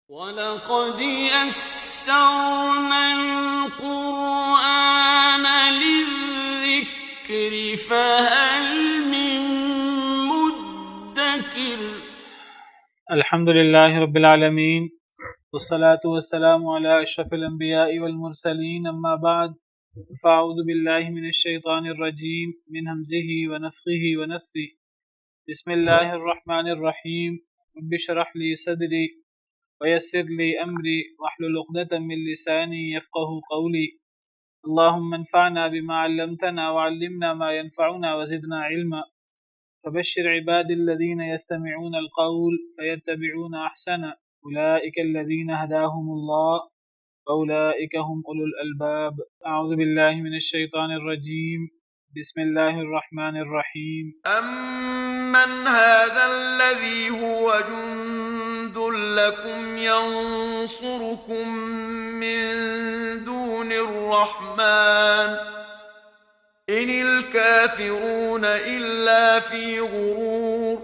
وَلَقَدْ يَسَّرْنَا الْقُرْآنَ لِلذِّكْرِ فَهَلْ مِن مُّدَّكِرٍ۔ الحمد للہ رب العالمین والصلاة والسلام علی اشرف الانبیاء والمرسلین، اما بعد فاعوذ باللہ من الشیطان الرجیم من ہمزہ ونفخہ ونفثہ۔ بسم اللہ الرحمن الرحیم۔ رب اشرح لی صدری ویسر لی امری واحلل عقدۃ من لسانی یفقہوا قولی۔ اللہم انفعنا بما علمتنا وعلمنا ما ينفعنا وزدنا علما۔ فبشر عباد الذين يستمعون القول فيتبعون أحسنه أولئك الذين هداهم الله وأولئك هم أولو الألباب۔ أعوذ بالله من الشيطان الرجيم، بسم الله الرحمن الرحيم۔ أَمَّنْ هَذَا الَّذِي هُوَ جُندٌ لَّكُمْ يَنصُرُكُم مِّن دُونِ الرَّحْمَٰنِ إِنِ الْكَافِرُونَ إِلَّا فِي غُرُورٍ۔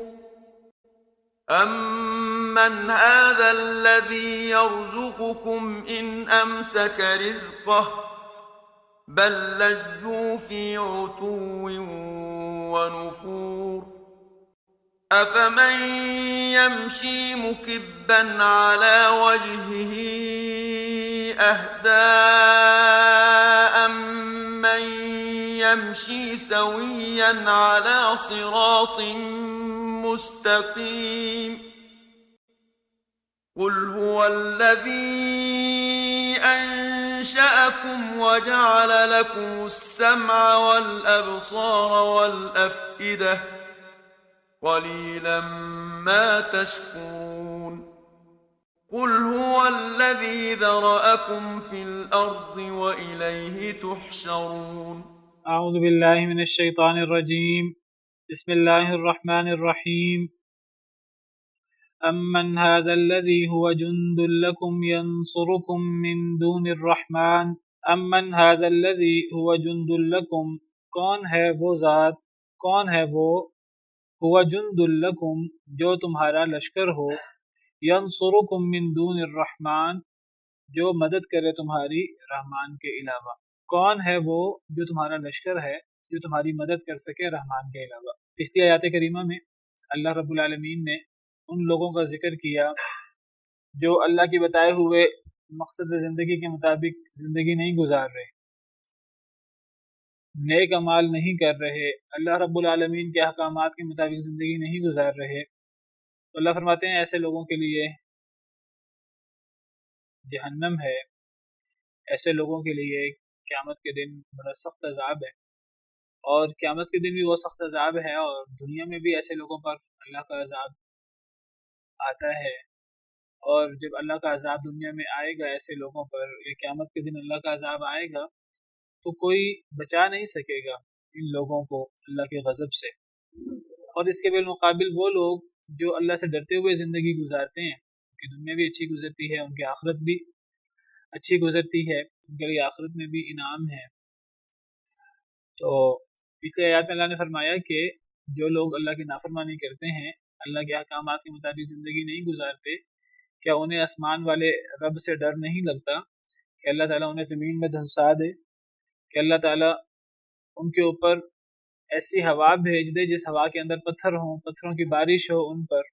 أَمَّنْ هَذَا الَّذِي يَرْزُقُكُمْ إِنْ أَمْسَكَ رِزْقَهُ بَل لَّجُّوا فِي عُتُوٍّ وَنُفُورٍ۔ أَفَمَن يَمْشِي مُكِبًّا عَلَى وَجْهِهِ أَهْدَىٰ أَمَّن يَمْشِي سَوِيًّا عَلَى صِرَاطٍ مُّسْتَقِيمٍ۔ قُلْ هُوَ الَّذِي أَنشَأَكُمْ وَجَعَلَ لَكُمُ السَّمْعَ وَالْأَبْصَارَ وَالْأَفْئِدَةَ قَلِيلًا مَا تَشْكُرُونَ۔ قُلْ هُوَ الَّذِي ذَرَأَكُمْ فِي الْأَرْضِ وَإِلَيْهِ تُحْشَرُونَ۔ اعوذ باللہ من الشیطان الرجیم، بسم اللہ الرحمن الرحیم۔ امن هذا الذي هو جند لكم ينصركم من دون الرحمن۔ امن هذا الذي هو جند لكم، کون ہے وہ ذات، کون ہے وہ، هو جند لكم جو تمہارا لشکر ہو، ينصركم من دون الرحمن جو مدد کرے تمہاری رحمان کے علاوہ۔ کون ہے وہ جو تمہارا لشکر ہے، جو تمہاری مدد کر سکے رحمان کے علاوہ۔ پچھلی آیات کریمہ میں اللہ رب العالمین نے ان لوگوں کا ذکر کیا جو اللہ کی بتائے ہوئے مقصد زندگی کے مطابق زندگی نہیں گزار رہے، نیک اعمال نہیں کر رہے، اللہ رب العالمین کے احکامات کے مطابق زندگی نہیں گزار رہے۔ تو اللہ فرماتے ہیں ایسے لوگوں کے لیے جہنم ہے، ایسے لوگوں کے لیے قیامت کے دن بڑا سخت عذاب ہے، اور قیامت کے دن بھی وہ سخت عذاب ہے، اور دنیا میں بھی ایسے لوگوں پر اللہ کا عذاب آتا ہے۔ اور جب اللہ کا عذاب دنیا میں آئے گا ایسے لوگوں پر، یہ قیامت کے دن اللہ کا عذاب آئے گا تو کوئی بچا نہیں سکے گا ان لوگوں کو اللہ کے غضب سے۔ اور اس کے بالمقابل وہ لوگ جو اللہ سے ڈرتے ہوئے زندگی گزارتے ہیں، ان کی دنیا بھی اچھی گزرتی ہے، ان کی آخرت بھی اچھی گزرتی ہے، ان کے لیے آخرت میں بھی انعام ہے۔ تو پچھلے آیات میں اللہ نے فرمایا کہ جو لوگ اللہ کی نافرمانی کرتے ہیں، اللہ کے احکامات کے مطابق زندگی نہیں گزارتے، کیا انہیں آسمان والے رب سے ڈر نہیں لگتا کہ اللہ تعالیٰ انہیں زمین میں دھنسا دے، کہ اللہ تعالیٰ ان کے اوپر ایسی ہوا بھیج دے جس ہوا کے اندر پتھر ہوں، پتھروں کی بارش ہو ان پر۔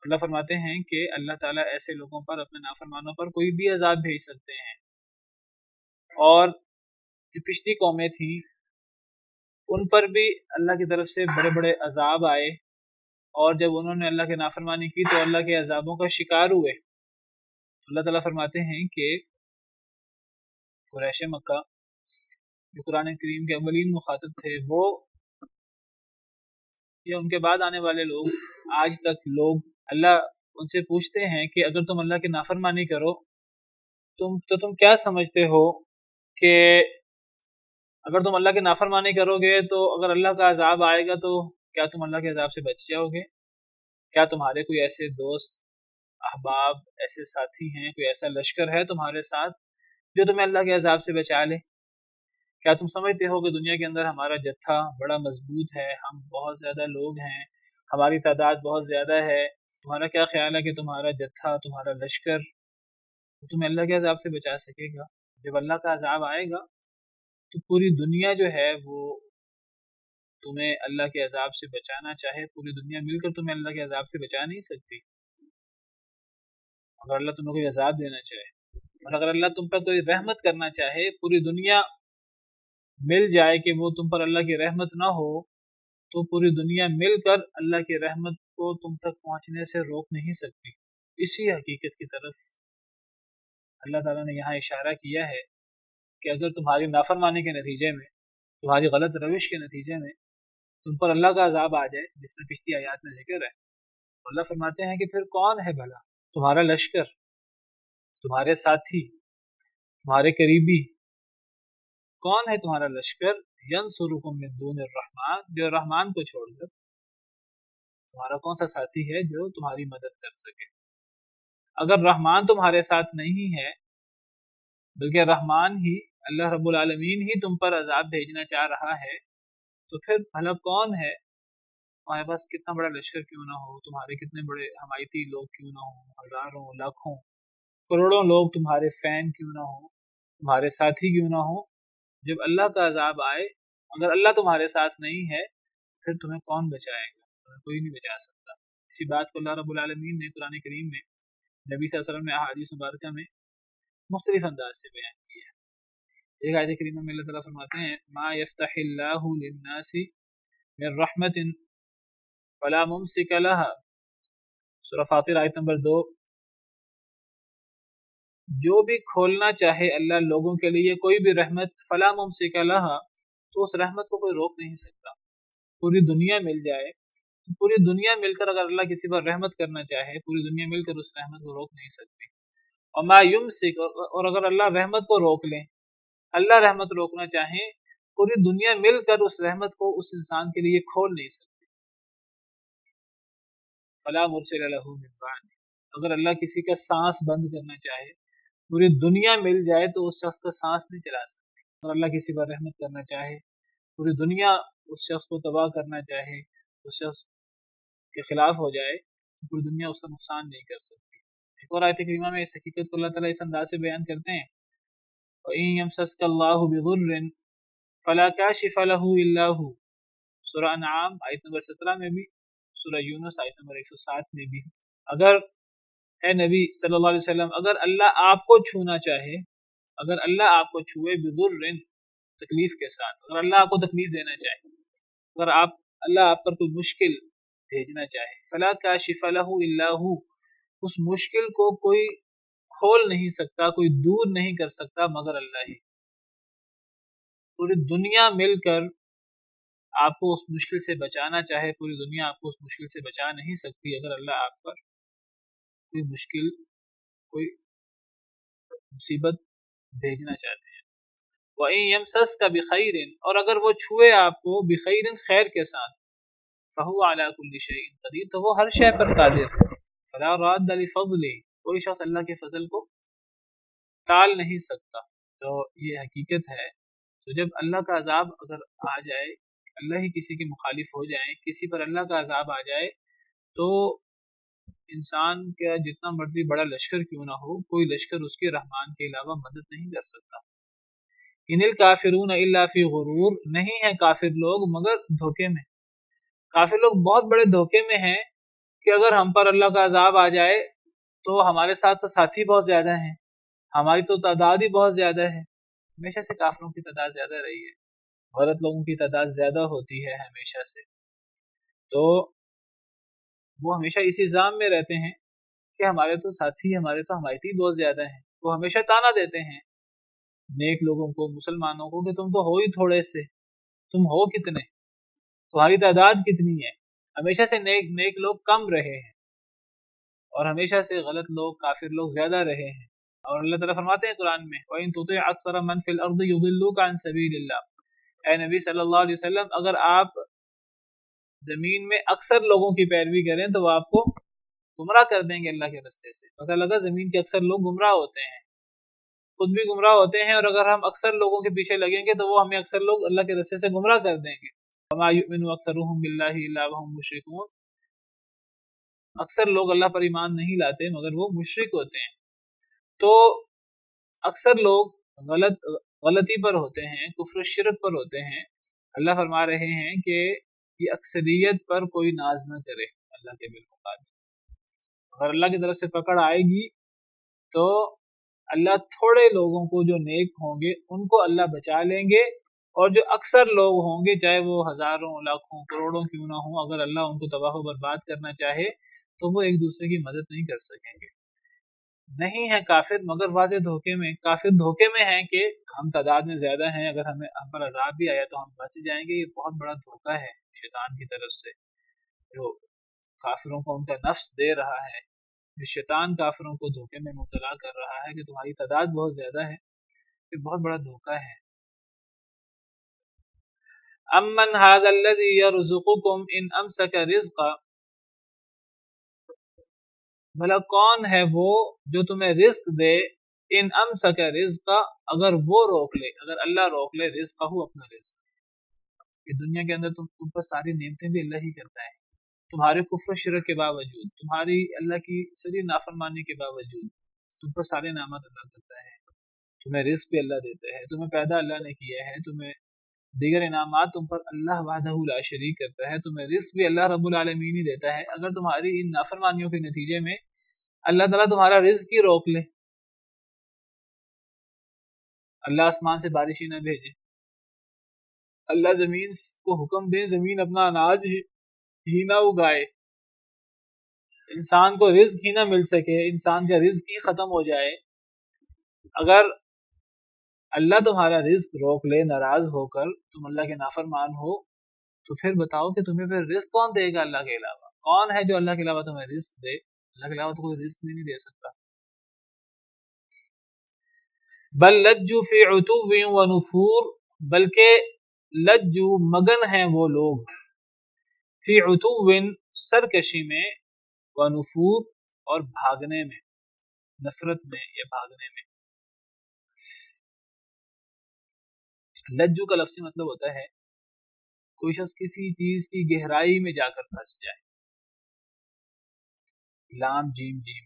اللہ فرماتے ہیں کہ اللہ تعالیٰ ایسے لوگوں پر، اپنے نافرمانوں پر کوئی بھی عذاب بھیج سکتے ہیں۔ اور جو پچھلی قومیں تھیں ان پر بھی اللہ کی طرف سے بڑے بڑے عذاب آئے، اور جب انہوں نے اللہ کی نافرمانی کی تو اللہ کے عذابوں کا شکار ہوئے۔ اللہ تعالیٰ فرماتے ہیں کہ قریش مکہ جو قرآن کریم کے اولین مخاطب تھے، وہ یا ان کے بعد آنے والے لوگ، آج تک لوگ اللہ ان سے پوچھتے ہیں کہ اگر تم اللہ کی نافرمانی کرو تو تم کیا سمجھتے ہو کہ اگر تم اللہ کی نافرمانی کرو گے تو اگر اللہ کا عذاب آئے گا تو کیا تم اللہ کے عذاب سے بچ جاؤ گے؟ کیا تمہارے کوئی ایسے دوست، احباب، ایسے ساتھی ہیں، کوئی ایسا لشکر ہے تمہارے ساتھ جو تمہیں اللہ کے عذاب سے بچا لے؟ کیا تم سمجھتے ہو کہ دنیا کے اندر ہمارا جتھا بڑا مضبوط ہے، ہم بہت زیادہ لوگ ہیں، ہماری تعداد بہت زیادہ ہے، تمہارا کیا خیال ہے کہ تمہارا جتھا، تمہارا لشکر تمہیں اللہ کے عذاب سے بچا سکے گا؟ جب اللہ کا عذاب آئے گا تو پوری دنیا جو ہے وہ تمہیں اللہ کے عذاب سے بچانا چاہے، پوری دنیا مل کر تمہیں اللہ کے عذاب سے بچا نہیں سکتی۔ اگر اللہ تمہیں کوئی عذاب دینا چاہے، اور اگر اللہ تم پر کوئی رحمت کرنا چاہے، پوری دنیا مل جائے کہ وہ تم پر اللہ کی رحمت نہ ہو، تو پوری دنیا مل کر اللہ کی رحمت کو تم تک پہنچنے سے روک نہیں سکتی۔ اسی حقیقت کی طرف اللہ تعالیٰ نے یہاں اشارہ کیا ہے کہ اگر تمہاری نافرمانی کے نتیجے میں، تمہاری غلط روش کے نتیجے میں تم پر اللہ کا عذاب آ جائے، جس طرح پچھلی آیات میں ذکر ہے، تو اللہ فرماتے ہیں کہ پھر کون ہے بھلا تمہارا لشکر، تمہارے ساتھی، تمہارے قریبی، کون ہے تمہارا لشکر؟ ینصرکم من دون الرحمن، جو رحمان کو چھوڑ کر تمہارا کون سا ساتھی ہے جو تمہاری مدد کر سکے؟ اگر رحمان تمہارے ساتھ نہیں ہے، بلکہ رحمان ہی، اللہ رب العالمین ہی تم پر عذاب بھیجنا چاہ رہا ہے، تو پھر بھلا کون ہے؟ تمہارے پاس کتنا بڑا لشکر کیوں نہ ہو، تمہارے کتنے بڑے حمایتی لوگ کیوں نہ ہوں، ہزاروں، لاکھوں، کروڑوں لوگ تمہارے فین کیوں نہ ہوں، تمہارے ساتھی کیوں نہ ہوں، جب اللہ کا عذاب آئے، اگر اللہ تمہارے ساتھ نہیں ہے پھر تمہیں کون بچائے گا؟ تمہیں کوئی نہیں بچا سکتا۔ اسی بات کو اللہ رب العالمین نے قرآن کریم میں، نبی صلی اللہ علیہ وسلم نے احادیث مبارکہ میں مختلف انداز سے بیان کیا ہے۔ ایک آیت کریمہ میں اللہ تعالیٰ فرماتے ہیں ما یفتح اللہ للناس من رحمت فلا ممسک لها، سورہ فاطر آیت نمبر 2، جو بھی کھولنا چاہے اللہ لوگوں کے لیے کوئی بھی رحمت، فلا ممسک لها، تو اس رحمت کو کوئی روک نہیں سکتا۔ پوری دنیا مل جائے، پوری دنیا مل کر اگر اللہ کسی پر رحمت کرنا چاہے، پوری دنیا مل کر اس رحمت کو روک نہیں سکتی۔ اور ما یمسک، اور اگر اللہ رحمت کو روک لیں، اللہ رحمت روکنا چاہیں، پوری دنیا مل کر اس رحمت کو اس انسان کے لیے کھول نہیں سکتی۔ فلا مرسل له من بعد، اگر اللہ کسی کا سانس بند کرنا چاہے، پوری دنیا مل جائے تو اس شخص کا سانس نہیں چلا سکتی۔ اگر اللہ کسی پر رحمت کرنا چاہے، پوری دنیا اس شخص کو تباہ کرنا چاہے، اس شخص کے خلاف ہو جائے، پوری دنیا اس کا نقصان نہیں کر سکتی۔ ایک اور آیت کریمہ میں اس حقیقت کو اللہ تعالیٰ اس انداز سے بیان کرتے ہیں وَإِن يَمْسَسْكَ اللَّهُ بِضُرٍّ فَلَا كَاشِفَ لَهُ إِلَّا هُوَ، سورہ انعام آیت نمبر 17 میں بھی، سورہ یونس آیت نمبر 107 میں بھی۔ اگر اے نبی صلی اللہ علیہ وسلم، اگر اللہ آپ کو چھونا چاہے، اگر اللہ آپ کو چھوئے بِضُرٍّ، تکلیف کے ساتھ، اگر اللہ آپ کو تکلیف دینا چاہے، اگر اللہ آپ پر کوئی مشکل بھیجنا چاہے، فلا کاشف لہ الا ہو، اس مشکل کو کوئی کھول نہیں سکتا، کوئی دور نہیں کر سکتا مگر اللہ ہی۔ پوری دنیا مل کر آپ کو اس مشکل سے بچانا چاہے، پوری دنیا آپ کو اس مشکل سے بچا نہیں سکتی اگر اللہ آپ پر کوئی مشکل، کوئی مصیبت بھیجنا چاہتے ہیں۔ وَإِن يَمْسَسْكَ بِخَيْرٍ، اور اگر وہ چھوئے آپ کو بخیر، خیر کے ساتھ، فَهُوَ عَلَى كُلِّ شَيْءٍ قَدِيرٌ، تو وہ ہر شے پر قادر ہے۔ فَلَا رَادَّ لِفَضْلِهِ، کوئی شخص اللہ کے فضل کو ٹال نہیں سکتا۔ تو یہ حقیقت ہے۔ تو جب اللہ کا عذاب اگر آ جائے، اللہ ہی کسی کے مخالف ہو جائیں، کسی پر اللہ کا عذاب آ جائے، تو انسان کا جتنا مرضی بڑا لشکر کیوں نہ ہو، کوئی لشکر اس کے رحمان کے علاوہ مدد نہیں کر سکتا۔ ان الکافرون الا فی غرور، نہیں ہیں کافر لوگ مگر دھوکے میں۔ کافر لوگ بہت بڑے دھوکے میں ہیں کہ اگر ہم پر اللہ کا عذاب آ جائے تو ہمارے ساتھ تو ساتھی بہت زیادہ ہیں، ہماری تو تعداد ہی بہت زیادہ ہے۔ ہمیشہ سے کافروں کی تعداد زیادہ رہی ہے، غلط لوگوں کی تعداد زیادہ ہوتی ہے ہمیشہ سے، تو وہ ہمیشہ اسی ذام میں رہتے ہیں کہ ہمارے تو ساتھی، ہمارے تو حمایتی بہت زیادہ ہیں۔ وہ ہمیشہ تانا دیتے ہیں نیک لوگوں کو، مسلمانوں کو، کہ تم تو ہو ہی تھوڑے سے، تم ہو کتنے، تمہاری تعداد کتنی ہے۔ ہمیشہ سے نیک لوگ کم رہے ہیں اور ہمیشہ سے غلط لوگ، کافر لوگ زیادہ رہے ہیں۔ اور اللہ تعالیٰ فرماتے ہیں قرآن میں وَإِن تُطِعْ أَكْثَرَ مَنْ فِي الْأَرْضِ يُضِلُّوكَ عَنْ سَبِيلِ اللَّهِ، اے نبی صلی اللہ علیہ وسلم، اگر آپ زمین میں اکثر لوگوں کی پیروی کریں تو وہ آپ کو گمراہ کر دیں گے اللہ کے راستے سے۔ پتہ لگا زمین کے اکثر لوگ گمراہ ہوتے ہیں، خود بھی گمراہ ہوتے ہیں، اور اگر ہم اکثر لوگوں کے پیچھے لگیں گے تو وہ ہمیں اکثر لوگ اللہ کے راستے سے گمراہ کر دیں گے۔ وَمَا يُؤْمِنُ أَكْثَرُهُم بِاللَّهِ إِلَّا وَهُم مُشْرِكُونَ، اکثر لوگ اللہ پر ایمان نہیں لاتے مگر وہ مشرک ہوتے ہیں. تو اکثر لوگ غلطی پر ہوتے ہیں، کفر و شرک پر ہوتے ہیں. اللہ فرما رہے ہیں کہ یہ اکثریت پر کوئی ناز نہ کرے اللہ کے بالمقابل. اگر اللہ کی طرف سے پکڑ آئے گی تو اللہ تھوڑے لوگوں کو جو نیک ہوں گے ان کو اللہ بچا لیں گے، اور جو اکثر لوگ ہوں گے چاہے وہ ہزاروں لاکھوں کروڑوں کیوں نہ ہوں، اگر اللہ ان کو تباہ و برباد کرنا چاہے تو وہ ایک دوسرے کی مدد نہیں کر سکیں گے. نہیں ہے کافر مگر واضح دھوکے میں. کافر دھوکے میں ہیں کہ ہم تعداد میں زیادہ ہیں، اگر ہم پر عذاب بھی آیا تو ہم بچ جائیں گے. یہ بہت بڑا دھوکہ ہے شیطان کی طرف سے جو کافروں کو ان کا نفس دے رہا ہے. جو شیطان کافروں کو دھوکے میں مبتلا کر رہا ہے کہ تمہاری تعداد بہت زیادہ ہے، یہ بہت بڑا دھوکہ ہے. امن هذا الذي يرزقكم ان امسك رزقا، بھلا کون ہے وہ جو تمہیں رزق دے، ان امسک رزقا، اگر وہ روک لے، اگر اللہ روک لے رزقہ، اپنا رزق. کہ دنیا کے اندر تم پر ساری نعمتیں بھی اللہ ہی کرتا ہے، تمہارے کفر و شرک کے باوجود، تمہاری اللہ کی ساری نافرمانی کے باوجود تم پر سارے نعمت اللہ کرتا ہے. تمہیں رزق بھی اللہ دیتا ہے، تمہیں پیدا اللہ نے کیا ہے، تمہیں دیگر انعامات تم پر اللہ وحدہ لا شریک کرتا ہے، تمہیں رزق بھی اللہ رب العالمین ہی دیتا ہے. اگر تمہاری ان نافرمانیوں کے نتیجے میں اللہ تعالیٰ تمہارا رزق ہی روک لے، اللہ آسمان سے بارش ہی نہ بھیجے، اللہ زمین کو حکم دے زمین اپنا اناج ہی نہ اگائے، انسان کو رزق ہی نہ مل سکے، انسان کا رزق ہی ختم ہو جائے، اگر اللہ تمہارا رزق روک لے ناراض ہو کر، تم اللہ کے نافرمان ہو، تو پھر بتاؤ کہ تمہیں پھر رزق کون دے گا اللہ کے علاوہ؟ کون ہے جو اللہ کے علاوہ تمہیں رزق دے؟ اللہ کے علاوہ تو کوئی رزق نہیں دے سکتا. بل لجوا فی عتو و نفور، بلکہ لجو مگن ہیں وہ لوگ، فی عتو سرکشی میں، و نفور اور بھاگنے میں، نفرت میں یا بھاگنے میں. لجو کا لفظی مطلب ہوتا ہے کوئی شخص کسی چیز کی گہرائی میں جا کر پھنس جائے. لام جیم جیم.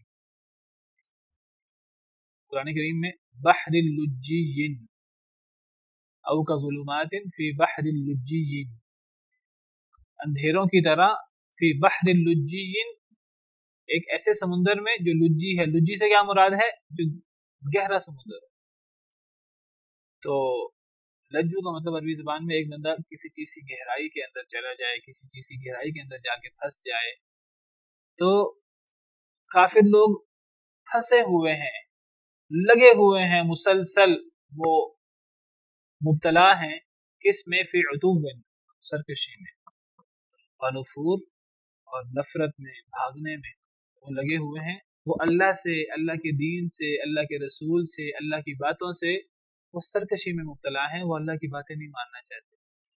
قرآن کریم میں بحر اللجین او کا ظلمات فی بحر اللجین، اندھیروں کی طرح، فی بحر اللجین، ایک ایسے سمندر میں جو لجی ہے. لجی سے کیا مراد ہے؟ جو گہرا سمندر. تو لجو کا مطلب عربی زبان میں ایک بندہ کسی چیز کی گہرائی کے اندر چلا جائے، کسی چیز کی گہرائی کے اندر جا کے پھنس جائے. تو کافر لوگ پھنسے ہوئے ہیں، لگے ہوئے ہیں، مسلسل وہ مبتلا ہیں کس میں؟ فی عتو، سرکشی میں، ونفور اور نفرت میں، بھاگنے میں وہ لگے ہوئے ہیں. وہ اللہ سے، اللہ کے دین سے، اللہ کے رسول سے، اللہ کی باتوں سے وہ سرکشی میں مبتلا ہیں. وہ اللہ کی باتیں نہیں ماننا چاہتے،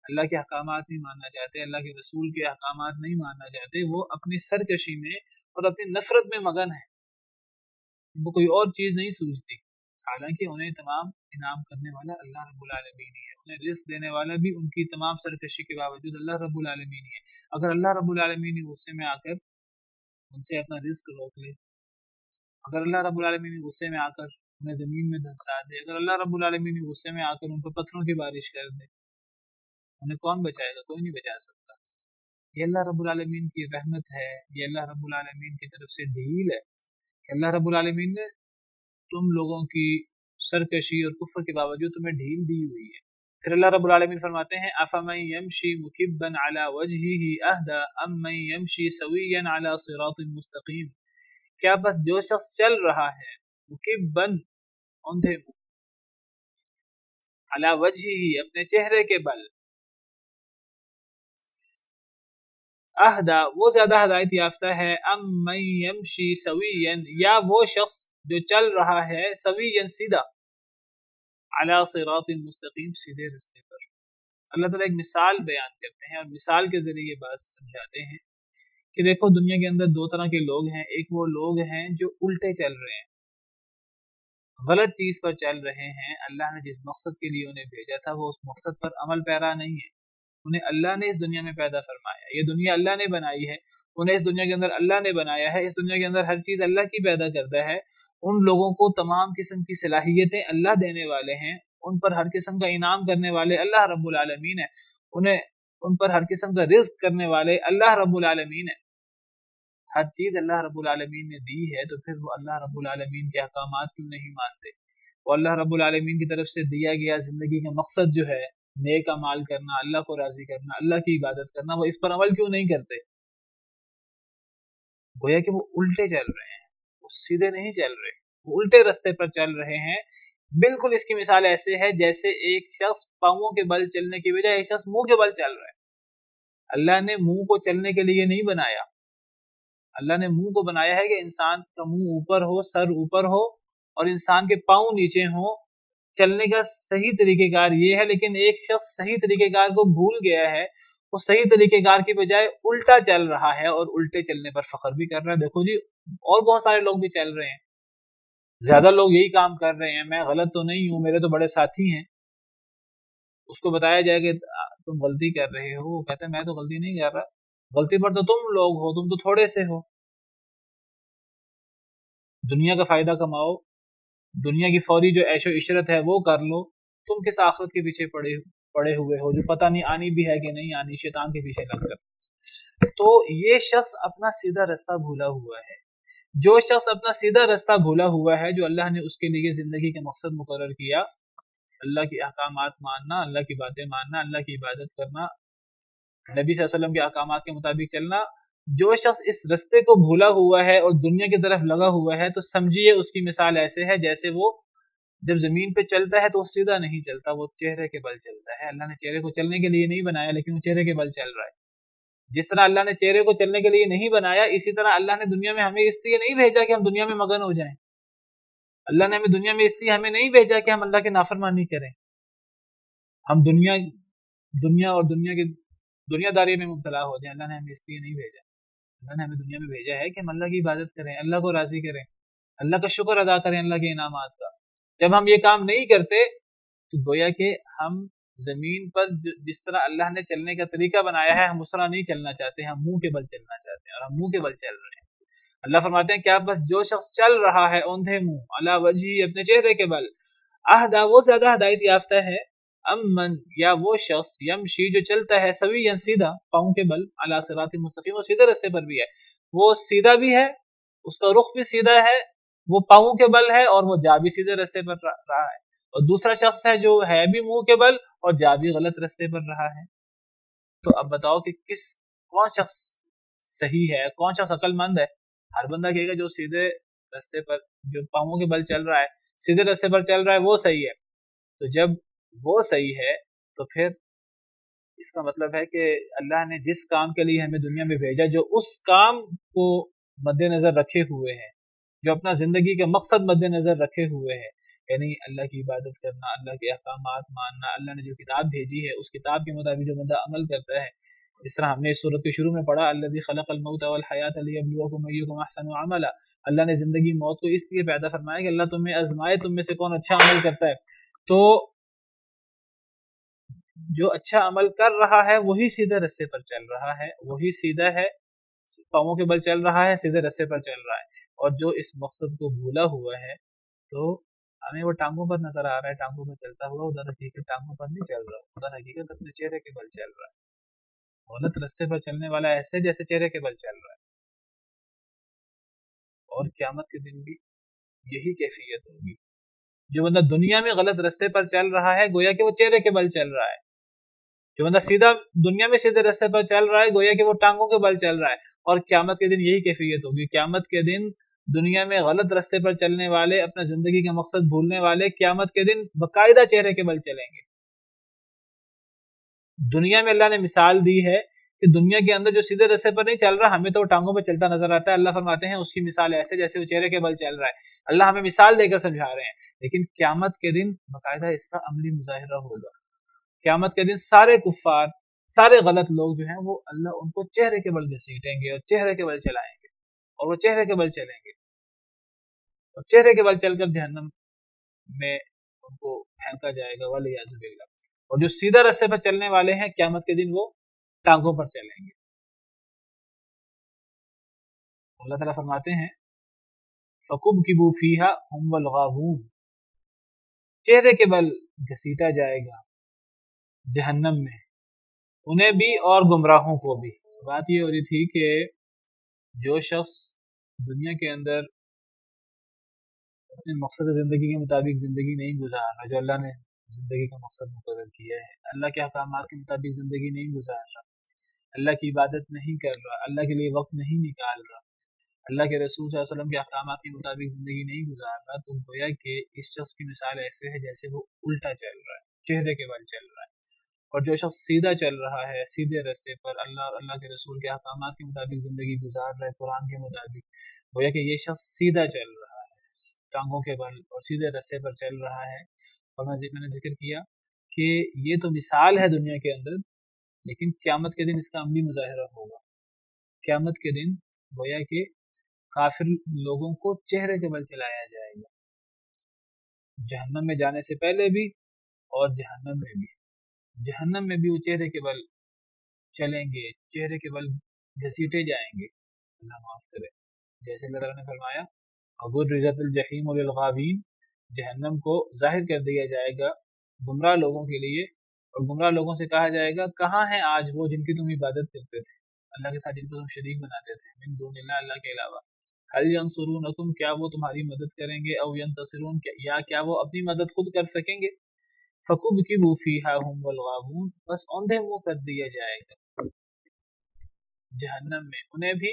اللہ کے احکامات نہیں ماننا چاہتے، اللہ کے رسول کے احکامات نہیں ماننا چاہتے. وہ اپنی سرکشی میں اور اپنی نفرت میں مگن ہیں، وہ کوئی اور چیز نہیں سوچتی. حالانکہ انہیں تمام انعام کرنے والا اللہ رب العالمین ہی ہے، انہیں رزق دینے والا بھی ان کی تمام سرکشی کے باوجود اللہ رب العالمین ہی ہے. اگر اللہ رب العالمین غصے میں آ کر ان سے اپنا رزق روک لے، اگر اللہ رب العالمین غصے میں آ کر انہیں زمین میں دھنسا دے، اگر اللہ رب العالمین غصے میں آ کر ان پر پتھروں کی بارش کر دے، انہیں کون بچائے گا؟ کوئی نہیں بچا سکتا. یہ اللہ رب العالمین کی رحمت ہے، یہ اللہ رب العالمین کی طرف سے ڈھیل ہے کہ اللہ رب العالمین نے تم لوگوں کی سرکشی اور کفر کے باوجود تمہیں ڈھیل دی ہوئی ہے. پھر اللہ رب العالمین فرماتے ہیں افمن یمشی مکبا علی وجہہ اہدی ام من یمشی سویا علی صراط مستقیم، کیا بس جو شخص چل رہا ہے مکبا، اوندھے منہ، علی وجہہ، اپنے چہرے کے بل، اہدا، وہ زیادہ ہدایت یافتہ ہے، ام من یمشی سویا، یا وہ شخص جو چل رہا ہے سویا، سیدھا، علی صراط مستقیم، سیدھے رستے پر. اللہ تعالیٰ ایک مثال بیان کرتے ہیں اور مثال کے ذریعے یہ بات سمجھاتے ہیں کہ دیکھو دنیا کے اندر دو طرح کے لوگ ہیں. ایک وہ لوگ ہیں جو الٹے چل رہے ہیں، غلط چیز پر چل رہے ہیں. اللہ نے جس مقصد کے لیے انہیں بھیجا تھا وہ اس مقصد پر عمل پیرا نہیں ہے. انہیں اللہ نے اس دنیا میں پیدا فرمایا، یہ دنیا اللہ نے بنائی ہے، انہیں اس دنیا کے اندر اللہ نے بنایا ہے، اس دنیا کے اندر ہر چیز اللہ کی پیدا کرتا ہے، ان لوگوں کو تمام قسم کی صلاحیتیں اللہ دینے والے ہیں، ان پر ہر قسم کا انعام کرنے والے اللہ رب العالمین ہے، انہیں ان پر ہر قسم کا رزق کرنے والے اللہ رب العالمین ہے، ہر چیز اللہ رب العالمین نے دی ہے، تو پھر وہ اللہ رب العالمین کے احکامات کیوں نہیں مانتے؟ وہ اللہ رب العالمین کی طرف سے دیا گیا زندگی کا مقصد جو ہے نیک اعمال کرنا، اللہ کو راضی کرنا، اللہ کی عبادت کرنا، وہ اس پر عمل کیوں نہیں کرتے؟ گویا کہ وہ الٹے چل رہے ہیں، وہ سیدھے نہیں چل رہے، وہ الٹے رستے پر چل رہے ہیں۔ بالکل اس کی مثال ایسے ہے جیسے ایک شخص پاؤں کے بل چلنے کی بجائے ایک شخص منہ کے بل چل رہا ہے۔ اللہ نے منہ کو چلنے کے لیے نہیں بنایا، اللہ نے منہ کو بنایا ہے کہ انسان کا منہ اوپر ہو، سر اوپر ہو اور انسان کے پاؤں نیچے ہوں۔ چلنے کا صحیح طریقہ کار یہ ہے، لیکن ایک شخص صحیح طریقہ کار کو بھول گیا ہے، وہ صحیح طریقہ کار کی بجائے الٹا چل رہا ہے اور الٹے چلنے پر فخر بھی کر رہا ہے۔ دیکھو جی، اور بہت سارے لوگ بھی چل رہے ہیں، زیادہ لوگ یہی کام کر رہے ہیں، میں غلط تو نہیں ہوں، میرے تو بڑے ساتھی ہیں، اس کو بتایا جائے کہ تم غلطی کر رہے ہو، وہ کہتے ہیں میں تو غلطی نہیں کر رہا، غلطی پر تو تم لوگ ہو، تم تو تھوڑے سے ہو۔ دنیا کا فائدہ کماؤ، دنیا کی فوری جو عیش و عشرت ہے وہ کر لو، تم کس آخرت کے پیچھے پڑے ہوئے ہو جو پتہ نہیں آنی بھی ہے کہ نہیں آنی، شیطان کے پیچھے لگ کر۔ تو یہ شخص اپنا سیدھا رستہ بھولا ہوا ہے۔ جو شخص اپنا سیدھا رستہ بھولا ہوا ہے، جو اللہ نے اس کے لیے زندگی کا مقصد مقرر کیا، اللہ کے احکامات ماننا، اللہ کی باتیں ماننا، اللہ کی عبادت کرنا، نبی صلی اللہ علیہ وسلم کے احکامات کے مطابق چلنا، جو شخص اس رستے کو بھولا ہوا ہے اور دنیا کی طرف لگا ہوا ہے، تو سمجھیے اس کی مثال ایسے ہے جیسے وہ جب زمین پہ چلتا ہے تو وہ سیدھا نہیں چلتا، وہ چہرے کے بل چلتا ہے۔ اللہ نے چہرے کو چلنے کے لیے نہیں بنایا، لیکن وہ چہرے کے بل چل رہا ہے۔ جس طرح اللہ نے چہرے کو چلنے کے لیے نہیں بنایا، اسی طرح اللہ نے دنیا میں ہمیں اس لیے نہیں بھیجا کہ ہم دنیا میں مگن ہو جائیں۔ اللہ نے ہمیں دنیا میں اس لیے ہمیں نہیں بھیجا کہ ہم اللہ کی نافرمانی کریں، ہم دنیا اور دنیا داری میں مبتلا ہو جائیں۔ اللہ نے ہمیں اس لیے نہیں بھیجا، اللہ نے ہمیں دنیا میں بھیجا ہے کہ ہم اللہ کی عبادت کریں، اللہ کو راضی کریں، اللہ کا شکر ادا کریں اللہ کے انعامات کا۔ جب ہم یہ کام نہیں کرتے تو گویا کہ ہم زمین پر جس طرح اللہ نے چلنے کا طریقہ بنایا ہے ہم اس طرح نہیں چلنا چاہتے، ہم منہ کے بل چلنا چاہتے ہیں، اور ہم منہ کے بل چل رہے ہیں۔ اللہ فرماتے ہیں کیا بس جو شخص چل رہا ہے اوندھے منہ علی وجہی، اپنے چہرے کے بل، اہدا، وہ زیادہ ہدایت یافتہ ہے، امن، یا وہ شخص یمشی جو چلتا ہے سویا سیدھا پاؤں کے بل، علی صراط مستقیم، وہ سیدھے راستے پر بھی ہے، وہ سیدھا بھی ہے، اس کا رخ بھی سیدھا ہے، وہ پاؤں کے بل ہے اور وہ جا بھی سیدھے راستے پر رہا ہے۔ اور دوسرا شخص ہے جو ہے بھی منہ کے بل اور جا بھی غلط راستے پر رہا ہے۔ تو اب بتاؤ کہ کون شخص صحیح ہے، کون شخص عقل مند ہے؟ ہر بندہ کہے گا جو سیدھے راستے پر، جو پاؤں کے بل چل رہا ہے، سیدھے راستے پر چل رہا ہے، وہ صحیح ہے۔ تو جب وہ صحیح ہے تو پھر اس کا مطلب ہے کہ اللہ نے جس کام کے لیے ہمیں دنیا میں بھیجا، جو اس کام کو مد نظر رکھے ہوئے ہے، جو اپنا زندگی کا مقصد مد نظر رکھے ہوئے ہے، یعنی اللہ کی عبادت کرنا، اللہ کے احکامات ماننا، اللہ نے جو کتاب بھیجی ہے اس کتاب کے مطابق جو بندہ عمل کرتا ہے، جس طرح ہم نے اس سورت کے شروع میں پڑھا، الذی خلق الموت والحیات لیبلوکم ایکم احسن عملا، اللہ نے زندگی موت کو اس لیے پیدا فرمایا کہ اللہ تمہیں آزمائے تم میں سے کون اچھا عمل کرتا ہے۔ تو جو اچھا عمل کر رہا ہے وہی سیدھے راستے پر چل رہا ہے، وہی سیدھا ہے، پاؤں کے بل چل رہا ہے، سیدھے راستے پر چل رہا ہے۔ اور جو اس مقصد کو بھولا ہوا ہے تو ہمیں وہ ٹانگوں پر نظر آ رہا ہے، ٹانگوں پر چلتا ہوا، ادھر حقیقت ٹانگوں پر نہیں چل رہا، ادھر حقیقت اپنے چہرے کے بل چل رہا ہے۔ غلط راستے پر چلنے والا ایسے جیسے چہرے کے بل چل رہا ہے، اور قیامت کے دن بھی یہی کیفیت ہوگی۔ جو بندہ دنیا میں غلط راستے پر چل رہا ہے گویا کہ وہ چہرے کے بل چل رہا ہے، جو بندہ سیدھا دنیا میں سیدھے راستے پر چل رہا ہے گویا کہ وہ ٹانگوں کے بل چل رہا ہے، اور قیامت کے دن یہی کیفیت ہوگی۔ قیامت کے دن دنیا میں غلط راستے پر چلنے والے، اپنا زندگی کا مقصد بھولنے والے، قیامت کے دن باقاعدہ چہرے کے بل چلیں گے۔ دنیا میں اللہ نے مثال دی ہے کہ دنیا کے اندر جو سیدھے راستے پر نہیں چل رہا، ہمیں تو وہ ٹانگوں پہ چلتا نظر آتا ہے، اللہ فرماتے ہیں اس کی مثال ایسے جیسے وہ چہرے کے بل چل رہا ہے۔ اللہ ہمیں مثال دے کر سمجھا رہے ہیں، لیکن قیامت کے دن باقاعدہ اس کا عملی مظاہرہ ہوگا۔ قیامت کے دن سارے کفار، سارے غلط لوگ جو ہیں وہ اللہ ان کو چہرے کے بل گھسیٹیں گے اور چہرے کے بل چلائیں گے، اور وہ چہرے کے بل چلیں گے، اور چہرے کے بل چل کر جہنم میں ان کو پھینکا جائے گا، والعیاذ باللہ۔ اور جو سیدھا راستے پر چلنے والے ہیں قیامت کے دن وہ ٹانگوں پر چلیں گے۔ اللہ تعالیٰ فرماتے ہیں فَكُبْكِبُوا فِيهَا هُمْ وَالْغَاوُونَ، چہرے کے بل گھسیٹا جائے گا جہنم میں انہیں بھی اور گمراہوں کو بھی۔ بات یہ ہو رہی تھی کہ جو شخص دنیا کے اندر اپنے مقصد زندگی کے مطابق زندگی نہیں گزار رہا، جو اللہ نے زندگی کا مقصد مقرر کیا ہے، اللہ کے احکامات کے مطابق زندگی نہیں گزار رہا، اللہ کی عبادت نہیں کر رہا، اللہ کے لیے وقت نہیں نکال رہا، اللہ کے رسول صلی اللہ علیہ وسلم کے احکامات کے مطابق زندگی نہیں گزار رہا، تو گویا کہ اس شخص کی مثال ایسے ہے جیسے وہ الٹا چل رہا ہے، چہرے کے بل چل رہا ہے۔ اور جو شخص سیدھا چل رہا ہے، سیدھے راستے پر اللہ اور اللہ کے رسول کے احکامات کے مطابق زندگی گزار رہا ہے، قرآن کے مطابق، گویا کہ یہ شخص سیدھا چل رہا ہے، ٹانگوں کے بل اور سیدھے راستے پر چل رہا ہے۔ اور میں نے ذکر کیا کہ یہ تو مثال ہے دنیا کے اندر، لیکن قیامت کے دن اس کا عملی مظاہرہ ہوگا۔ قیامت کے دن گویا کہ کافر لوگوں کو چہرے کے بل چلایا جائے گا، جہنم میں جانے سے پہلے بھی اور جہنم میں بھی۔ جہنم میں بھی وہ چہرے کے بل چلیں گے، چہرے کے بل گھسیٹے جائیں گے، اللہ معاف کرے۔ جیسے اللہ تعالیٰ نے فرمایا وَبُرِّزَتِ الْجَحِیمُ لِلْغَاوِینَ، جہنم کو ظاہر کر دیا جائے گا گمراہ لوگوں کے لیے، اور گمراہ لوگوں سے کہا جائے گا کہاں ہیں آج وہ جن کی تم عبادت کرتے تھے، اللہ کے ساتھ جن کو تم شریک بناتے تھے، من دون اللہ، اللہ کے علاوہ، هل ينصرونکم، کیا وہ تمہاری مدد کریں گے، او ینتصرون، یا کیا وہ اپنی مدد خود کر سکیں گے۔ فَكُبْكِبُوا فِيهَا هُمْ وَالْغَاوُونَ، بس اوندھے منہ کر دیا جائے گا جہنم میں انہیں بھی،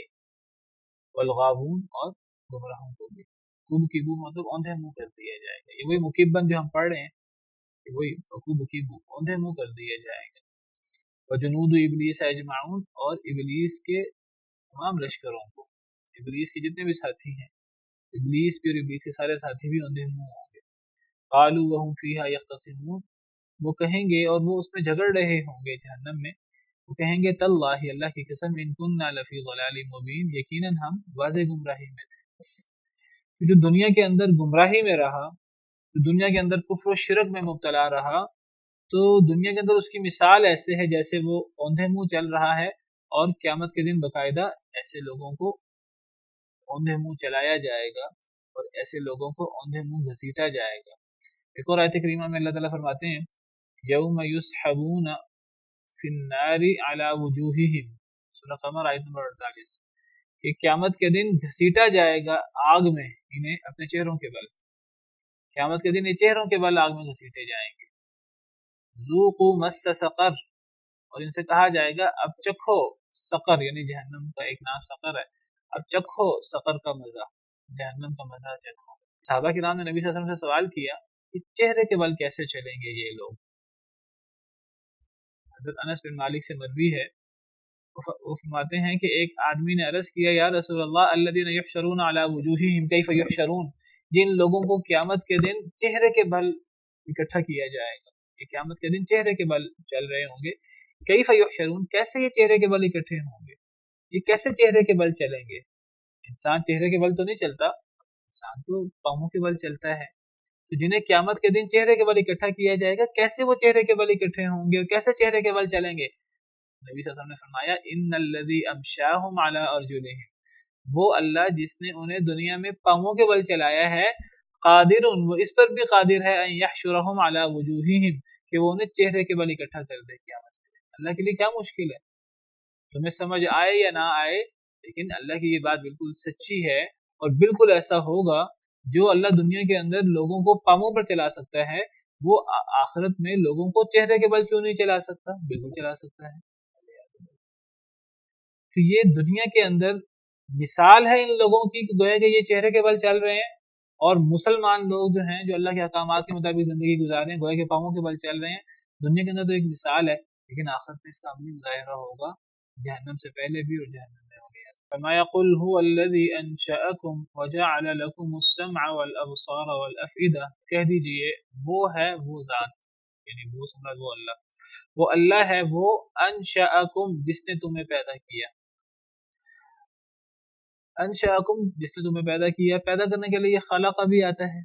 والغاوون، اور گمراہوں کو بھی۔ کُبْكِبُوا مطلب اوندھے منہ کر دیا جائے گا، یہ وہی مکبن جو ہم پڑھ رہے ہیں، وہی فَكُبْكِبُوا، اوندھے منہ کر دیا جائے گا۔ وَجُنُودُ إِبْلِيسَ أَجْمَعُونَ، اور ابلیس کے تمام لشکروں کو، ابلیس کے جتنے بھی ساتھی ہیں، ابلیس بھی اور ابلیس کے سارے ساتھی بھی اوندھے منہ ہوں گے۔ قالوا وهم فيها يختصمون، وہ کہیں گے اور وہ اس میں جھگڑ رہے ہوں گے جہنم میں، وہ کہیں گے تاللہ، اللہ کی قسم، ان کننا لفی ضلال مبین، یقیناً ہم واضح گمراہی میں تھے۔ جو دنیا کے اندر گمراہی میں رہا، جو دنیا کے اندر کفر و شرک میں مبتلا رہا، تو دنیا کے اندر اس کی مثال ایسے ہے جیسے وہ اوندھے منہ چل رہا ہے، اور قیامت کے دن باقاعدہ ایسے لوگوں کو اوندھے منہ چلایا جائے گا اور ایسے لوگوں کو اوندھے منہ گھسیٹا جائے گا۔ ایک اور آیت کریمہ میں اللہ تعالیٰ فرماتے ہیں یوم یسحبون فی النار علی وجوہہم، سورہ قمر آیت نمبر 48، کہ قیامت کے دن گھسیٹا جائے گا آگ میں انہیں اپنے چہروں کے بل، قیامت کے دن یہ چہروں کے بل آگ میں گھسیٹے جائیں گے۔ ذوقوا مس سقر، اور ان سے کہا جائے گا اب چکھو سقر، یعنی جہنم کا ایک نام سقر ہے، اب چکھو سقر کا مزہ، جہنم کا مزہ چکھو۔ صحابہ کرام نے نبی صلی اللہ علیہ وسلم سے سوال کیا کہ چہرے کے بل کیسے چلیں گے یہ لوگ؟ حضرت انس بن مالک سے مروی ہے، وہ فرماتے ہیں کہ ایک آدمی نے عرض کیا یا رسول اللہ الذین یحشرون علی وجوہہم کیف یحشرون، جن لوگوں کو قیامت کے دن چہرے کے بل اکٹھا کیا جائے گا، کہ قیامت کے دن چہرے کے بل چل رہے ہوں گے، کیف یحشرون، کیسے یہ چہرے کے بل اکٹھے ہوں گے، یہ کیسے چہرے کے بل چلیں گے؟ انسان چہرے کے بل تو نہیں چلتا، انسان تو پاؤں کے بل چلتا ہے، تو جنہیں قیامت کے دن چہرے کے بل اکٹھا کیا جائے گا، کیسے وہ چہرے کے بل اکٹھے ہوں گے اور کیسے چہرے کے بل چلیں گے؟ نبی صلی اللہ علیہ وسلم نے فرمایا ان الذی امشاہم علی ارجلہم، وہ اللہ جس نے انہیں دنیا میں پاؤں کے بل چلایا ہے، قادر، وہ اس پر بھی قادر ہے، ان یحشرہم علی وجوہہم، کہ وہ انہیں چہرے کے بل اکٹھا کر دے قیامت کے دن۔ اللہ کے لیے کیا مشکل ہے، تمہیں سمجھ آئے یا نہ آئے، لیکن اللہ کی یہ بات بالکل سچی ہے، اور بالکل ایسا ہوگا۔ جو اللہ دنیا کے اندر لوگوں کو پاؤں پر چلا سکتا ہے، وہ آخرت میں لوگوں کو چہرے کے بل کیوں نہیں چلا سکتا؟ بالکل چلا سکتا ہے۔ تو یہ دنیا کے اندر مثال ہے ان لوگوں کی کہ گویا کہ یہ چہرے کے بل چل رہے ہیں، اور مسلمان لوگ جو ہیں جو اللہ کے احکامات کے مطابق زندگی گزار رہے ہیں، گویا کہ پاؤں کے بل چل رہے ہیں۔ دنیا کے اندر تو ایک مثال ہے، لیکن آخرت میں اس کا عملی مظاہرہ ہوگا، جہنم سے پہلے بھی اور جہنم میں ہو گیا۔ فرمایا قل هو الذی انشأکم وجعل لکم السمع والابصار والافئدہ، کہہ دیجئے وہ ہے وہ ذات، یعنی وہ سمجھ وہ اللہ ہے، وہ انشأکم جس نے تمہیں پیدا کیا، انشأکم جس نے تمہیں پیدا کیا، پیدا کرنے کے لیے خلق بھی آتا ہے،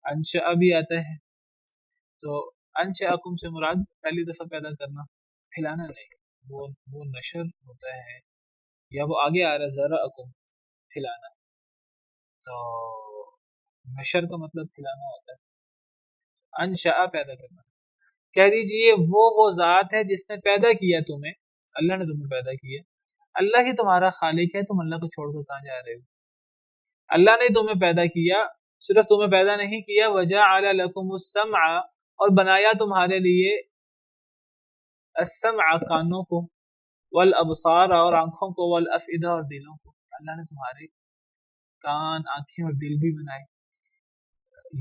انشأ بھی آتا ہے، تو انشأکم سے مراد پہلی دفعہ پیدا کرنا، کھلانا نہیں، وہ نشر ہوتا ہے، یا وہ آگے آ رہا ہے ذرأکم کھلانا، تو نشر کا مطلب کھلانا ہوتا ہے، انشأ پیدا کرنا. کہہ دیجئے وہ ذات ہے جس نے پیدا کیا تمہیں، اللہ نے تمہیں پیدا کیا، اللہ ہی تمہارا خالق ہے، تم اللہ کو چھوڑ کر کہاں جا رہے ہو؟ اللہ نے تمہیں پیدا کیا، صرف تمہیں پیدا نہیں کیا، وجعل لکم السمع اور بنایا تمہارے لیے السمع کانوں کو، والابصار اور آنکھوں کو، والافئدہ اور دلوں کو. اللہ نے تمہارے کان، آنکھیں اور دل بھی بنائے.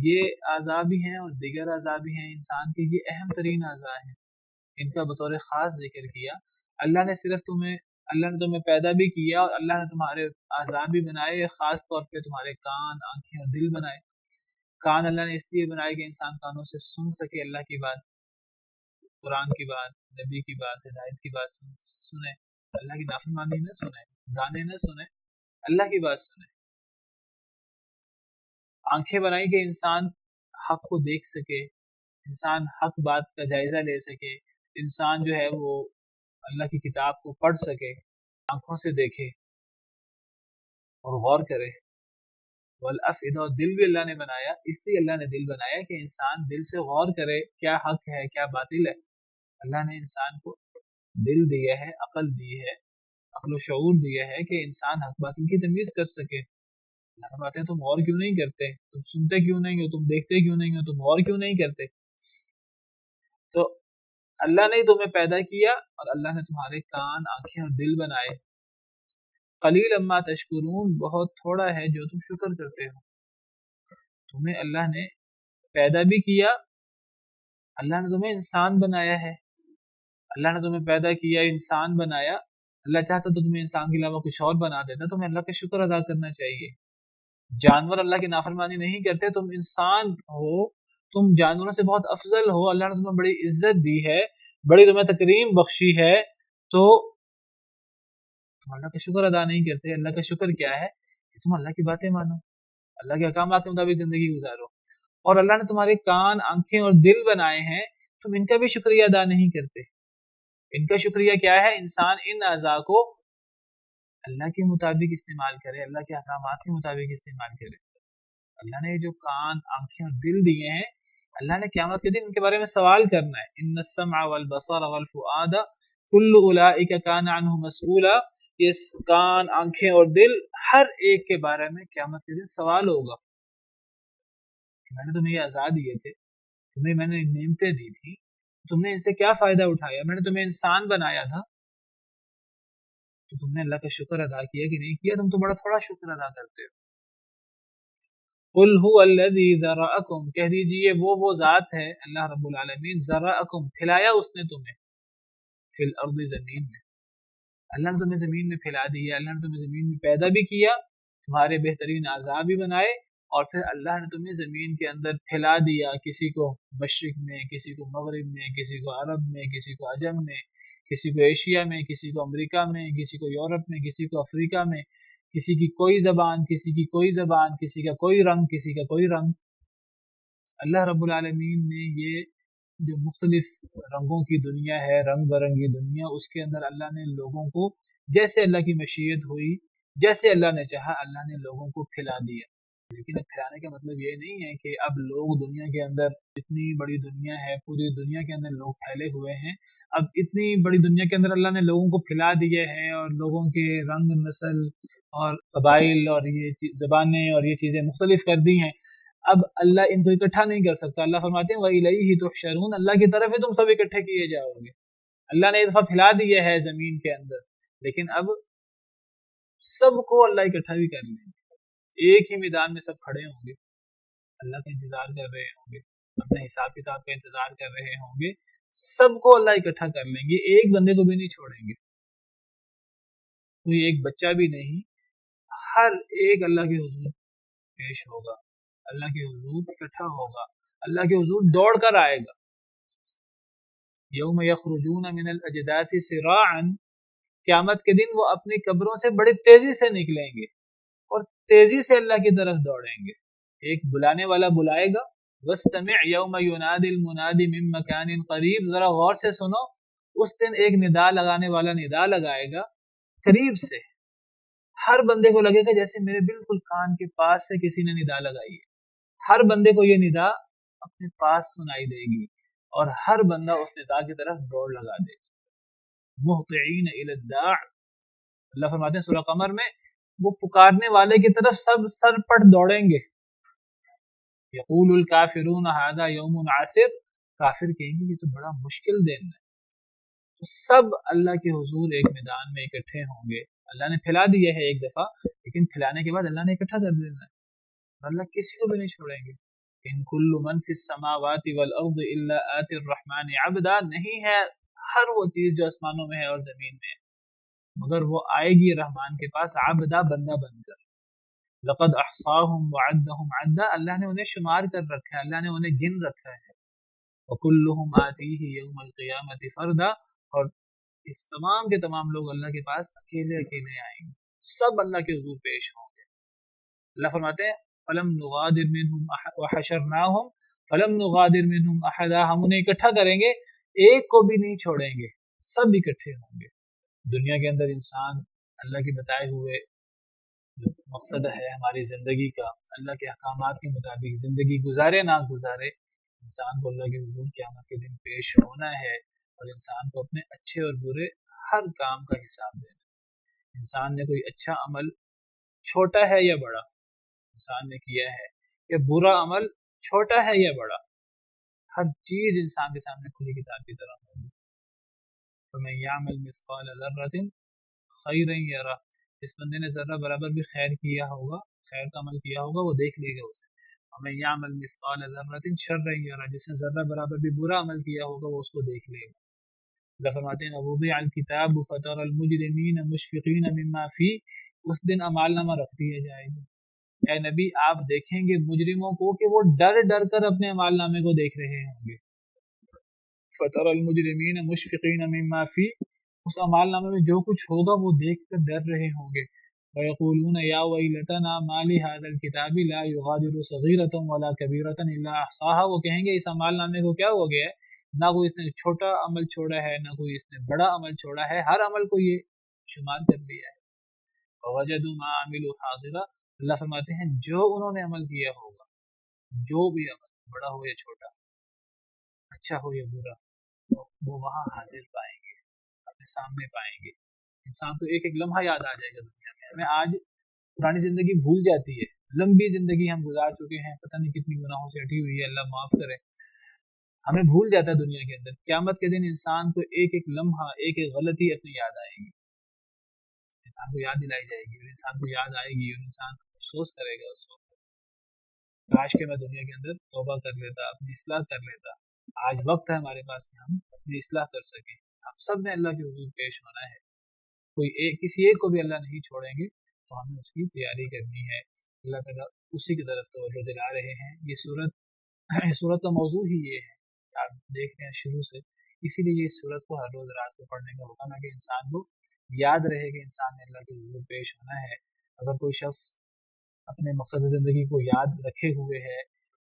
یہ اعضاء بھی ہیں اور دیگر اعضاء بھی ہیں انسان کے، یہ اہم ترین اعضاء ہیں، ان کا بطور خاص ذکر کیا. اللہ نے تمہیں پیدا بھی کیا اور اللہ نے تمہارے اعضاء بھی بنائے، خاص طور پہ تمہارے کان، آنکھیں اور دل بنائے. کان اللہ نے اس لیے بنائے کہ انسان کانوں سے سن سکے اللہ کی بات، قرآن کی بات، نبی کی بات، ہدایت کی بات سنے، اللہ کی نافرمانی نہ سنے، گانے نہ سنے، اللہ کی بات سنے. آنکھیں بنائی کہ انسان حق کو دیکھ سکے، انسان حق بات کا جائزہ لے سکے، انسان جو ہے وہ اللہ کی کتاب کو پڑھ سکے، آنکھوں سے دیکھے اور غور کرے. والافئدہ اور دل بھی اللہ نے بنایا، اس لیے اللہ نے دل بنایا کہ انسان دل سے غور کرے کیا حق ہے کیا باطل ہے. اللہ نے انسان کو دل دیا ہے، عقل دی ہے، عقل و شعور دیا ہے کہ انسان حق باطل کی تمیز کر سکے. اللہ فرماتے ہیں تم غور کیوں نہیں کرتے، تم سنتے کیوں نہیں ہو، تم دیکھتے کیوں نہیں ہو، تم غور کیوں نہیں کرتے. تو اللہ نے تمہیں پیدا کیا اور اللہ نے تمہارے کان، آنکھیں اور دل بنائے. قلیل اما تشکرون، بہت تھوڑا ہے جو تم شکر کرتے ہو. تمہیں اللہ نے پیدا بھی کیا، اللہ نے تمہیں انسان بنایا ہے، اللہ نے تمہیں پیدا کیا، انسان بنایا. اللہ چاہتا تو تمہیں انسان کے علاوہ کچھ اور بنا دیتا. تمہیں اللہ کا شکر ادا کرنا چاہیے. جانور اللہ کی نافرمانی نہیں کرتے، تم انسان ہو، تم جانوروں سے بہت افضل ہو، اللہ نے تمہیں بڑی عزت دی ہے، بڑی تمہیں تکریم بخشی ہے، تو تم اللہ کا شکر ادا نہیں کرتے. اللہ کا شکر کیا ہے کہ تم اللہ کی باتیں مانو، اللہ کے احکامات کے مطابق زندگی گزارو. اور اللہ نے تمہارے کان، آنکھیں اور دل بنائے ہیں، تم ان کا بھی شکریہ ادا نہیں کرتے. ان کا شکریہ کیا ہے؟ انسان ان اعضاء کو اللہ کے مطابق استعمال کرے، اللہ کے احکامات کے مطابق استعمال کرے. اللہ نے جو کان، آنکھیں اور دل دیے ہیں، اللہ نے قیامت کے دن ان کے بارے میں سوال کرنا ہے. ان السمع والبصر والفؤاد کل اولئک کان عنہ مسئولا. یہ کان، آنکھیں اور دل ہر ایک کے بارے میں قیامت کے دن سوال ہوگا. میں نے تمہیں یہ اعضاء دیے تھے، تمہیں میں نے نعمتیں دی تھی، تم نے ان سے کیا فائدہ اٹھایا؟ میں نے تمہیں انسان بنایا تھا تو تم نے اللہ کا شکر ادا کیا کہ نہیں کیا؟ تم تو بڑا تھوڑا شکر ادا کرتے ہو. قل هو الذی ذرأکم، کہہ دیجئے وہ ذات ہے اللہ رب العالمین، ذرأکم پھیلایا اس نے تمہیں، فی الارض زمین میں. اللہ نے تمہیں زمین میں پھیلا دیا، اللہ نے تمہیں زمین میں پیدا بھی کیا، تمہارے بہترین اعضاء بھی بنائے، اور پھر اللہ نے تمہیں زمین کے اندر پھیلا دیا، کسی کو مشرق میں، کسی کو مغرب میں، کسی کو عرب میں، کسی کو عجم میں، کسی کو ایشیا میں، کسی کو امریکہ میں، کسی کو یورپ میں، کسی کو افریقہ میں، کسی کی کوئی زبان، کسی کی کوئی زبان، کسی کا کوئی رنگ، کسی کا کوئی رنگ. اللہ رب العالمین نے یہ جو مختلف رنگوں کی دنیا ہے، رنگ برنگی دنیا، اس کے اندر اللہ نے لوگوں کو جیسے اللہ کی مشیت ہوئی، جیسے اللہ نے چاہا، اللہ نے لوگوں کو پھیلا دیا. لیکن اب پھیلانے کا مطلب یہ نہیں ہے کہ اب لوگ دنیا کے اندر، اتنی بڑی دنیا ہے، پوری دنیا کے اندر لوگ پھیلے ہوئے ہیں، اب اتنی بڑی دنیا کے اندر اللہ نے لوگوں کو پھیلا دیا ہے اور لوگوں کے رنگ، نسل اور قبائل اور یہ زبانیں اور یہ چیزیں مختلف کر دی ہیں. اب اللہ ان کو اکٹھا نہیں کر سکتا. اللہ فرماتے ہیں وَإِلَيْهِ تُحْشَرُونَ، اللہ کی طرف ہی تم سب اکٹھے کیے جاؤ گے. اللہ نے ایک دفعہ پھیلا دیا ہے زمین کے اندر، لیکن اب سب کو اللہ اکٹھا بھی کر لیں گے. ایک ہی میدان میں سب کھڑے ہوں گے، اللہ کا انتظار کر رہے ہوں گے، اپنے حساب کتاب کا انتظار کر رہے ہوں گے. سب کو اللہ اکٹھا کر لیں گے، ایک بندے کو بھی نہیں چھوڑیں گے، کوئی ایک بچہ بھی نہیں. ہر ایک اللہ کے حضور پیش ہوگا، اللہ کے حضور اکٹھا ہوگا، اللہ کے حضور دوڑ کر آئے گا. یوم یخرجون من الاجداث سراعا، قیامت کے دن وہ اپنی قبروں سے بڑی تیزی سے نکلیں گے اور تیزی سے اللہ کی طرف دوڑیں گے. ایک بلانے والا بلائے گا، وَاسْتَمِعْ يَوْمَ يُنَادِ الْمُنَادِ مِن مَكَانٍ قَرِيبٍ، ذرا غور سے سنو، اس دن ایک ندا لگانے والا ندا لگائے گا قریب سے، ہر بندے کو لگے گا جیسے میرے بالکل کان کے پاس سے کسی نے ندا لگائی ہے. ہر بندے کو یہ ندا اپنے پاس سنائی دے گی اور ہر بندہ اس ندا کی طرف دوڑ لگا دے گا. مہطعین الی الداع، اللہ فرماتے ہیں سورہ قمر میں، وہ پکارنے والے کی طرف سب سر پٹ دوڑیں گے. یقول الکافرون ھذا یوم عسر، کافر کہیں گے یہ تو بڑا مشکل دن ہے. تو سب اللہ کے حضور ایک میدان میں اکٹھے ہوں گے. اللہ نے پھیلا دیا ہے ایک دفعہ، لیکن پھیلانے کے بعد اللہ نے اکٹھا کر دینا ہے. اللہ کسی کو بھی نہیں چھوڑیں گے. ان کل من فی السماوات والارض الا آتی الرحمن عبدا، نہیں ہے ہر وہ چیز جو آسمانوں میں ہے اور زمین میں ہے مگر وہ آئے گی رحمان کے پاس عبدا، بندہ بن کر. لقد احصاهم وعدهم عدا، اللہ نے انہیں شمار کر رکھا ہے، اللہ نے انہیں گن رکھا ہے. وکلهم آتیہ یوم القیامۃ فردا، اور اس تمام کے تمام لوگ اللہ کے پاس اکیلے اکیلے آئیں گے، سب اللہ کے حضور پیش ہوں گے. اللہ فرماتے ہیں فلم نغادر منهم وحشرناهم فلم نغادر منهم احدا، ہم انہیں اکٹھا کریں گے، ایک کو بھی نہیں چھوڑیں گے، سب اکٹھے ہوں گے. دنیا کے اندر انسان اللہ کے بتائے ہوئے مقصد ہے ہماری زندگی کا، اللہ کے احکامات کے مطابق زندگی گزارے نہ گزارے، انسان کو اللہ کے حضور قیامت کے دن پیش ہونا ہے اور انسان کو اپنے اچھے اور برے ہر کام کا حساب دینا. انسان نے کوئی اچھا عمل چھوٹا ہے یا بڑا انسان نے کیا ہے، یا برا عمل چھوٹا ہے یا بڑا، ہر چیز انسان کے سامنے کھلی کتاب کی طرح ہوگی. فَمَن يَعْمَلْ مِثْقَالَ ذَرَّةٍ خَيْرًا يَرَهُ، جس بندے نے ذرہ برابر بھی خیر کیا ہوگا، خیر کا عمل کیا ہوگا، وہ دیکھ لے گا اسے. وَمَن يَعْمَلْ مِثْقَالَ ذَرَّةٍ شَرًّا يَرَهُ، جس نے ذرہ برابر بھی برا عمل کیا ہوگا وہ اس کو دیکھ لے گا. اللہ فرماتے ہیں وَوُضِعَ الْكِتَابُ فَتَرَى الْمُجْرِمِينَ مُشْفِقِينَ مِمَّا فِيهِ، اس دن اعمال نامہ رکھ دیا جائے گا. اے نبی آپ دیکھیں گے مجرموں کو کہ وہ ڈر ڈر کر اپنے اعمال نامے کو دیکھ رہے ہوں گے. فَتَرَى الْمُجْرِمِينَ مُشْفِقِينَ مِمَّا فِيهِ، اس اعمال نامے میں جو کچھ ہوگا وہ دیکھ کر ڈر رہے ہوں گے. وَيَقُولُونَ يَا وَيْلَتَنَا مَا لِهَذَا الْكِتَابِ لَا يُغَادِرُ صَغِيرَةً وَلَا كَبِيرَةً إِلَّا أَحْصَاهَا، وہ کہیں گے اس اعمال نامے کو کیا ہو گیا ہے، نہ کوئی اس نے چھوٹا عمل چھوڑا ہے نہ کوئی اس نے بڑا عمل چھوڑا ہے، ہر عمل کو یہ شمار کر لیا ہے. وَوَجَدُوا مَا عَمِلُوا حَاضِرًا، اللہ فرماتے ہیں جو انہوں نے عمل کیا ہوگا، جو بھی عمل بڑا ہو یا چھوٹا، اچھا ہو یا برا، وہ وہاں حاضر پائیں گے، اپنے سامنے پائیں گے. انسان کو ایک ایک لمحہ یاد آ جائے گا. دنیا میں ہمیں آج پرانی زندگی بھول جاتی ہے، لمبی زندگی ہم گزار چکے ہیں، پتہ نہیں کتنی گناہوں سے ہٹی ہوئی ہے، اللہ معاف کرے، ہمیں بھول جاتا ہے دنیا کے اندر. قیامت کے دن انسان کو ایک ایک لمحہ ایک ایک غلطی اپنی یاد آئے گی، انسان کو یاد دلائی جائے گی، اور انسان کو یاد آئے گی اور انسان افسوس کرے گا اس وقت، کاش کہ میں دنیا کے اندر توبہ کر لیتا، اپنی اصلاح کر لیتا. آج وقت ہے ہمارے پاس کہ ہم اپنی اصلاح کر سکیں. ہم سب نے اللہ کے حضور پیش ہونا ہے، کوئی کسی ایک کو بھی اللہ نہیں چھوڑیں گے، تو ہمیں اس کی تیاری کرنی ہے. اللہ تعالیٰ اسی کی طرف توجہ دلا رہے ہیں. یہ سورت کا موضوع ہی یہ ہے، آپ دیکھ رہے ہیں شروع سے، اسی لیے اس سورت کو ہر روز رات کو پڑھنے کا حکم ہے کہ انسان کو یاد رہے کہ انسان نے اللہ کے حضور پیش ہونا ہے. اگر کوئی شخص اپنے مقصد زندگی کو یاد رکھے ہوئے ہے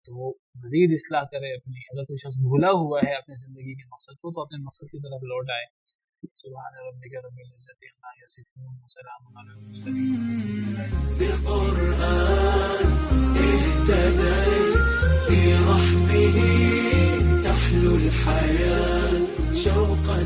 تو وہ مزید اصلاح کرے اپنی. اگر کوئی شخص بھولا ہوا ہے اپنے زندگی کے مقصد کو تو اپنے مقصد کی طرف لوٹ آئے. سبحان ربک رب العزت عما یصفون وسلام علی المرسلین. بالقرآن اهتدي في رحمه تحلو الحياة شوقا